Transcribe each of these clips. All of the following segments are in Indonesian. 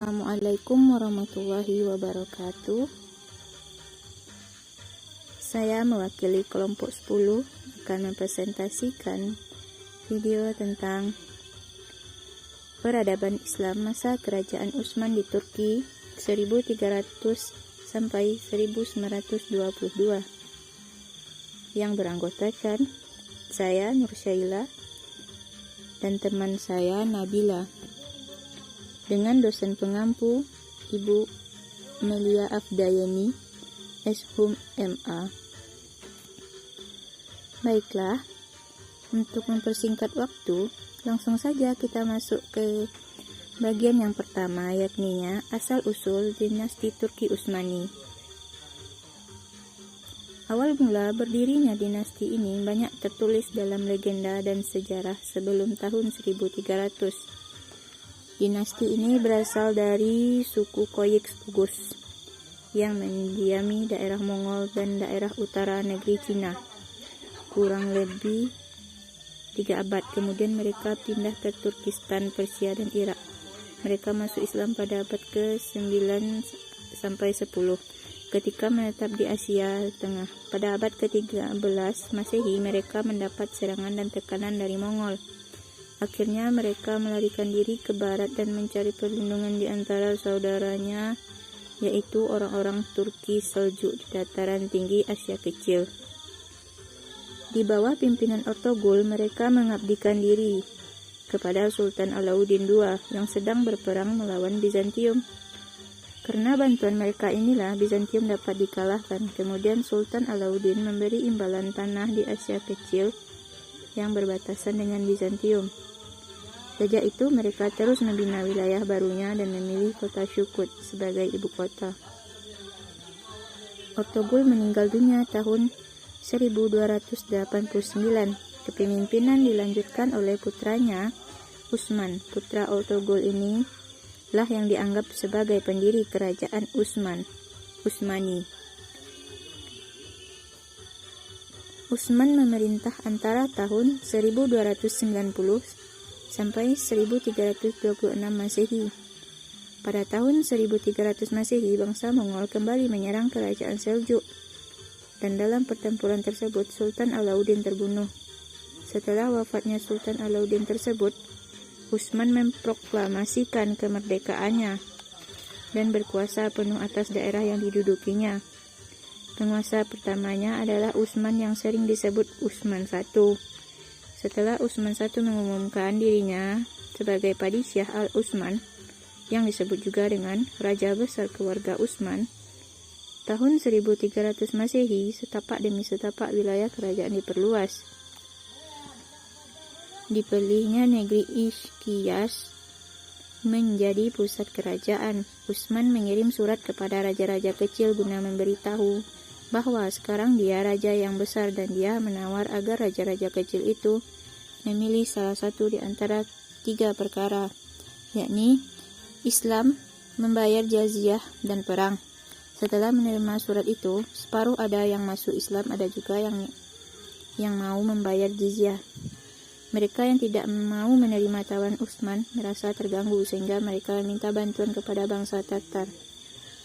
Assalamualaikum warahmatullahi wabarakatuh. Saya mewakili kelompok 10 akan mempresentasikan video tentang peradaban Islam masa Kerajaan Utsman di Turki 1300 sampai 1922 yang beranggotakan saya Nursyaila dan teman saya Nabila dengan dosen pengampu Ibu Melia Afdayani SHUM MA. Baiklah, untuk mempersingkat waktu, langsung saja kita masuk ke bagian yang pertama, yakni asal-usul dinasti Turki Utsmani. Awal mula berdirinya dinasti ini banyak tertulis dalam legenda dan sejarah sebelum tahun 1300. Dinasti ini berasal dari suku Koyiks yang mendiami daerah Mongol dan daerah utara negeri Cina. Kurang lebih 3 abad kemudian mereka pindah ke Turkistan, Persia, dan Irak. Mereka masuk Islam pada abad ke-9 sampai 10 ketika menetap di Asia Tengah. Pada abad ke-13 Masehi mereka mendapat serangan dan tekanan dari Mongol. Akhirnya mereka melarikan diri ke barat dan mencari perlindungan di antara saudaranya, yaitu orang-orang Turki Seljuk di dataran tinggi Asia Kecil. Di bawah pimpinan Ertuğrul, mereka mengabdikan diri kepada Sultan Alauddin II yang sedang berperang melawan Bizantium. Karena bantuan mereka inilah Bizantium dapat dikalahkan. Kemudian Sultan Alauddin memberi imbalan tanah di Asia Kecil yang berbatasan dengan Bizantium. Sejak itu mereka terus membina wilayah barunya dan memilih kota Shukut sebagai ibu kota. Ertuğrul meninggal dunia tahun 1289. Kepemimpinan dilanjutkan oleh putranya Utsman. Putra Ertuğrul ini lah yang dianggap sebagai pendiri kerajaan Utsmani. Utsman memerintah antara tahun 1290 sampai 1326 Masehi. Pada tahun 1300 Masehi, bangsa Mongol kembali menyerang kerajaan Seljuk, dan dalam pertempuran tersebut Sultan Alauddin terbunuh. Setelah wafatnya Sultan Alauddin tersebut, Utsman memproklamasikan kemerdekaannya dan berkuasa penuh atas daerah yang didudukinya. Penguasa pertamanya adalah Utsman yang sering disebut Utsman I. Setelah Utsman I mengumumkan dirinya sebagai Padishah Al-Utsman, yang disebut juga dengan Raja Besar Keluarga Utsman, tahun 1300 Masehi, setapak demi setapak wilayah kerajaan diperluas. Dipilihnya negeri Ishkiyas menjadi pusat kerajaan. Utsman mengirim surat kepada raja-raja kecil guna memberitahu bahwa sekarang dia raja yang besar, dan dia menawar agar raja-raja kecil itu memilih salah satu di antara 3 perkara, yakni Islam, membayar jazyah, dan perang. Setelah menerima surat itu, separuh ada yang masuk Islam, ada juga yang mau membayar jizyah. Mereka yang tidak mau menerima tawaran Utsman merasa terganggu sehingga mereka meminta bantuan kepada bangsa Tatar.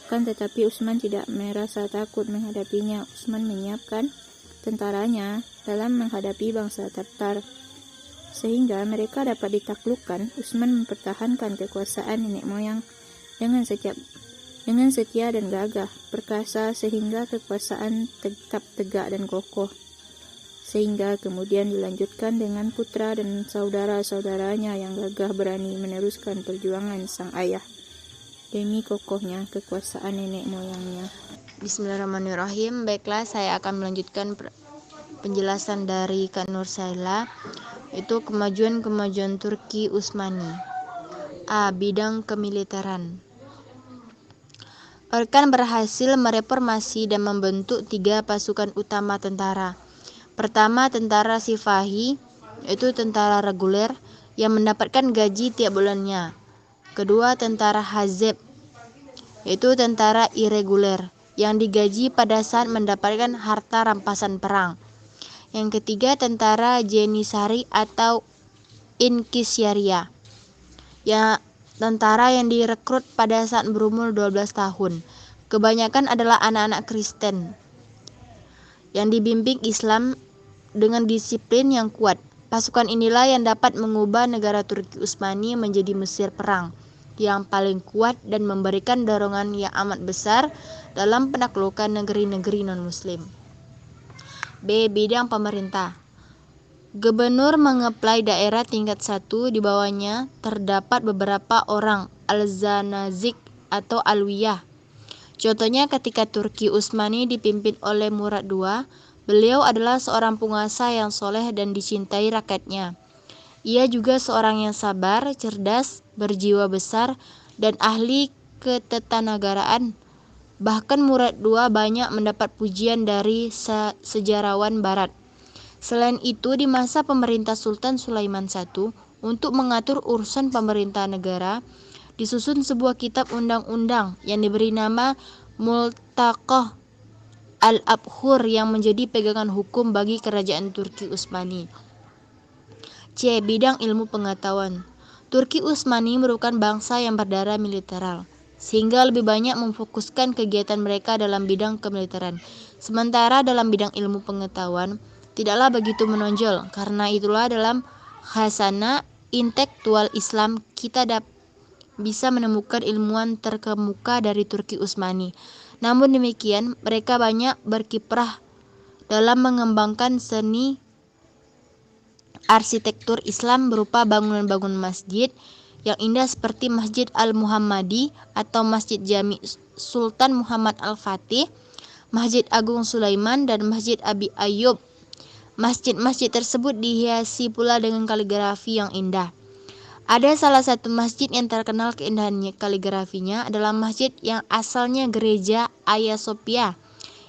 Kan tetapi Utsman tidak merasa takut menghadapinya. Utsman menyiapkan tentaranya dalam menghadapi bangsa Tatar sehingga mereka dapat ditaklukkan. Utsman mempertahankan kekuasaan nenek moyang dengan setia dan gagah perkasa sehingga kekuasaan tetap tegak dan kokoh, sehingga kemudian dilanjutkan dengan putra dan saudara-saudaranya yang gagah berani meneruskan perjuangan sang ayah demi kokohnya kekuasaan nenek moyangnya. Bismillahirrahmanirrahim. Baiklah, saya akan melanjutkan penjelasan dari Kak Nursyaila, itu kemajuan Turki Utsmani. A. Bidang kemiliteran. Erkan berhasil mereformasi dan membentuk 3 pasukan utama tentara. Pertama, tentara Sipahi, yaitu tentara reguler yang mendapatkan gaji tiap bulannya. Kedua, tentara Hazeb, yaitu tentara irreguler yang digaji pada saat mendapatkan harta rampasan perang. Yang ketiga, tentara Jenisari atau Inkisyaria tentara yang direkrut pada saat berumur 12 tahun. Kebanyakan adalah anak-anak Kristen yang dibimbing Islam dengan disiplin yang kuat. Pasukan inilah yang dapat mengubah negara Turki Utsmani menjadi Mesir perang yang paling kuat dan memberikan dorongan yang amat besar dalam penaklukan negeri-negeri non-muslim. B. Bidang pemerintah. Gubernur mengeplai daerah tingkat 1, di bawahnya terdapat beberapa orang al-Zanazik atau alwiyah. Contohnya ketika Turki Utsmani dipimpin oleh Murad II, beliau adalah seorang penguasa yang soleh dan dicintai rakyatnya. Ia juga seorang yang sabar, cerdas, berjiwa besar, dan ahli ketatanegaraan. Bahkan Murad II banyak mendapat pujian dari sejarawan barat. Selain itu, di masa pemerintah Sultan Sulaiman I, untuk mengatur urusan pemerintah negara, disusun sebuah kitab undang-undang yang diberi nama Multaqah al-Abhur yang menjadi pegangan hukum bagi kerajaan Turki Utsmani. C. Bidang ilmu pengetahuan. Turki Utsmani merupakan bangsa yang berdarah militeral, sehingga lebih banyak memfokuskan kegiatan mereka dalam bidang kemiliteran. Sementara dalam bidang ilmu pengetahuan, tidaklah begitu menonjol. Karena itulah dalam khasanah intelektual Islam kita bisa menemukan ilmuwan terkemuka dari Turki Utsmani. Namun demikian, mereka banyak berkiprah dalam mengembangkan seni arsitektur Islam berupa bangunan-bangunan masjid yang indah seperti Masjid Al-Muhammadi atau Masjid Jami Sultan Muhammad Al-Fatih, Masjid Agung Sulaiman, dan Masjid Abi Ayyub. Masjid-masjid tersebut dihiasi pula dengan kaligrafi yang indah. Ada salah satu masjid yang terkenal keindahannya kaligrafinya adalah masjid yang asalnya gereja Hagia Sophia,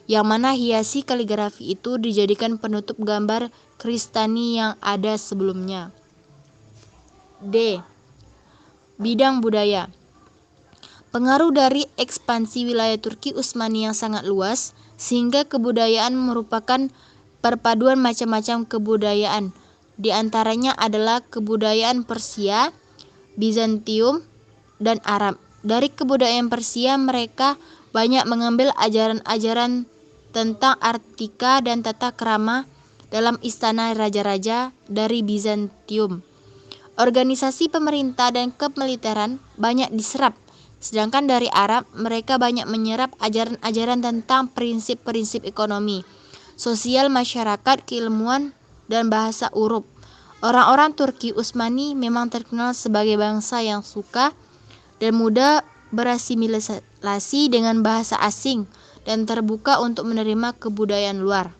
yang mana hiasi kaligrafi itu dijadikan penutup gambar Kristani yang ada sebelumnya. D. Bidang budaya. Pengaruh dari ekspansi wilayah Turki Utsmani yang sangat luas, sehingga kebudayaan merupakan perpaduan macam-macam kebudayaan. Di antaranya adalah kebudayaan Persia, Bizantium, dan Arab. Dari kebudayaan Persia, mereka banyak mengambil ajaran-ajaran tentang artika dan tata krama dalam istana raja-raja dari Bizantium. Organisasi pemerintah dan kemiliteran banyak diserap. Sedangkan dari Arab, mereka banyak menyerap ajaran-ajaran tentang prinsip-prinsip ekonomi, sosial masyarakat, keilmuan, dan bahasa Uruk. Orang-orang Turki Utsmani memang terkenal sebagai bangsa yang suka dan mudah berasimilasi dengan bahasa asing dan terbuka untuk menerima kebudayaan luar.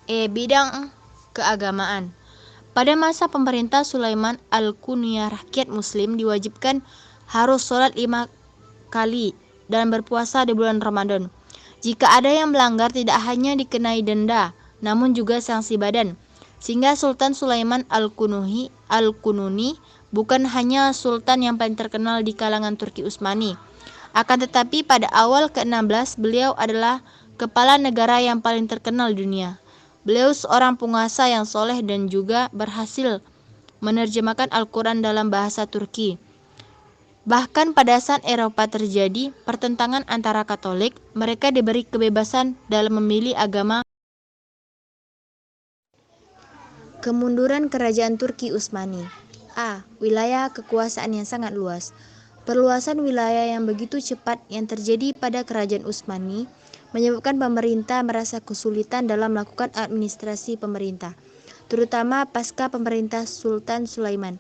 E. Bidang keagamaan. Pada masa pemerintah Sulaiman Al-Qunya, rakyat muslim diwajibkan harus sholat 5 kali dan berpuasa di bulan Ramadan. Jika ada yang melanggar, tidak hanya dikenai denda, namun juga sanksi badan. Sehingga Sultan Sulaiman Al-Qununi bukan hanya sultan yang paling terkenal di kalangan Turki Utsmani. Akan tetapi pada awal ke-16 beliau adalah kepala negara yang paling terkenal di dunia. Beliau seorang penguasa yang soleh dan juga berhasil menerjemahkan Al-Quran dalam bahasa Turki. Bahkan pada saat Eropa terjadi pertentangan antara Katolik, mereka diberi kebebasan dalam memilih agama. Kemunduran kerajaan Turki Utsmani. A. Wilayah kekuasaan yang sangat luas. Perluasan wilayah yang begitu cepat yang terjadi pada kerajaan Utsmani menyebabkan pemerintah merasa kesulitan dalam melakukan administrasi pemerintah, terutama pasca pemerintah Sultan Sulaiman,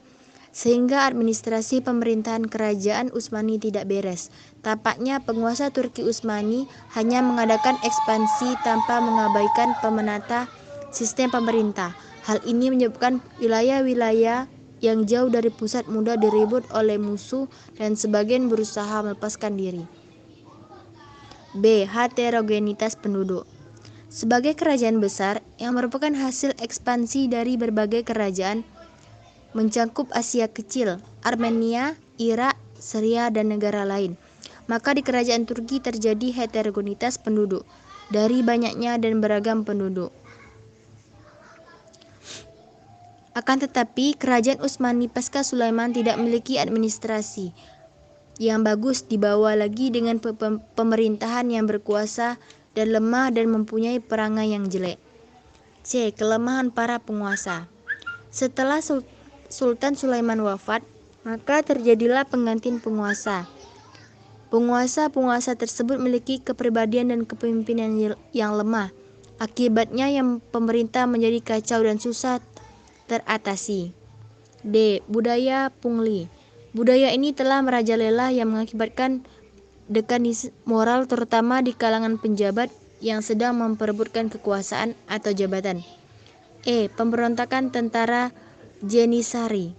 sehingga administrasi pemerintahan kerajaan Utsmani tidak beres. Tampaknya penguasa Turki Utsmani hanya mengadakan ekspansi tanpa mengabaikan pemenata sistem pemerintah. Hal ini menyebabkan wilayah-wilayah yang jauh dari pusat mudah direbut oleh musuh dan sebagian berusaha melepaskan diri. B. Heterogenitas penduduk. Sebagai kerajaan besar yang merupakan hasil ekspansi dari berbagai kerajaan mencakup Asia Kecil, Armenia, Irak, Syria, dan negara lain, maka di kerajaan Turki terjadi heterogenitas penduduk dari banyaknya dan beragam penduduk. Akan tetapi, kerajaan Utsmani pasca Sulaiman tidak memiliki administrasi yang bagus, dibawa lagi dengan pemerintahan yang berkuasa dan lemah dan mempunyai perangai yang jelek. C. Kelemahan para penguasa. Setelah Sultan Sulaiman wafat, maka terjadilah penggantian penguasa. Penguasa-penguasa tersebut memiliki kepribadian dan kepemimpinan yang lemah. Akibatnya yang pemerintah menjadi kacau dan susah teratasi. D. Budaya pungli. Budaya ini telah merajalela yang mengakibatkan dekanisme moral terutama di kalangan penjabat yang sedang memperebutkan kekuasaan atau jabatan. E. Pemberontakan tentara Jenisari.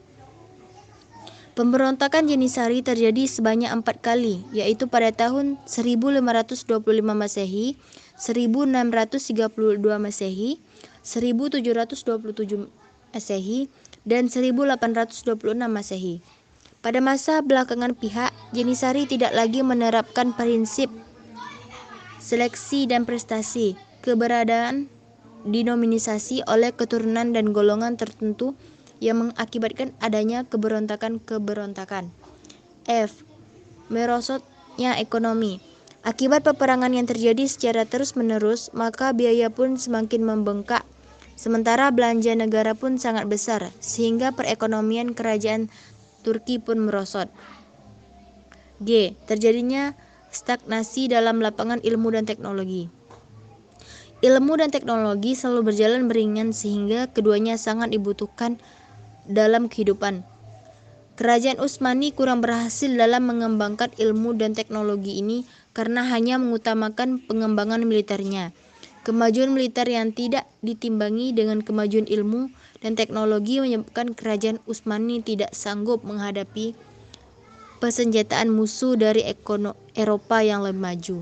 Pemberontakan Jenisari terjadi sebanyak 4 kali, yaitu pada tahun 1525 Masehi, 1632 Masehi, 1727 Masehi, dan 1826 Masehi. Pada masa belakangan pihak Jenisari tidak lagi menerapkan prinsip seleksi dan prestasi, keberadaan dinominasi oleh keturunan dan golongan tertentu yang mengakibatkan adanya keberontakan. F. Merosotnya ekonomi. Akibat peperangan yang terjadi secara terus-menerus, maka biaya pun semakin membengkak. Sementara belanja negara pun sangat besar, sehingga perekonomian kerajaan Turki pun merosot. G. Terjadinya stagnasi dalam lapangan ilmu dan teknologi. Ilmu dan teknologi selalu berjalan beriringan sehingga keduanya sangat dibutuhkan dalam kehidupan. Kerajaan Utsmani kurang berhasil dalam mengembangkan ilmu dan teknologi ini karena hanya mengutamakan pengembangan militernya. Kemajuan militer yang tidak ditimbangi dengan kemajuan ilmu dan teknologi menyebabkan kerajaan Utsmani tidak sanggup menghadapi persenjataan musuh dari Eropa yang lebih maju.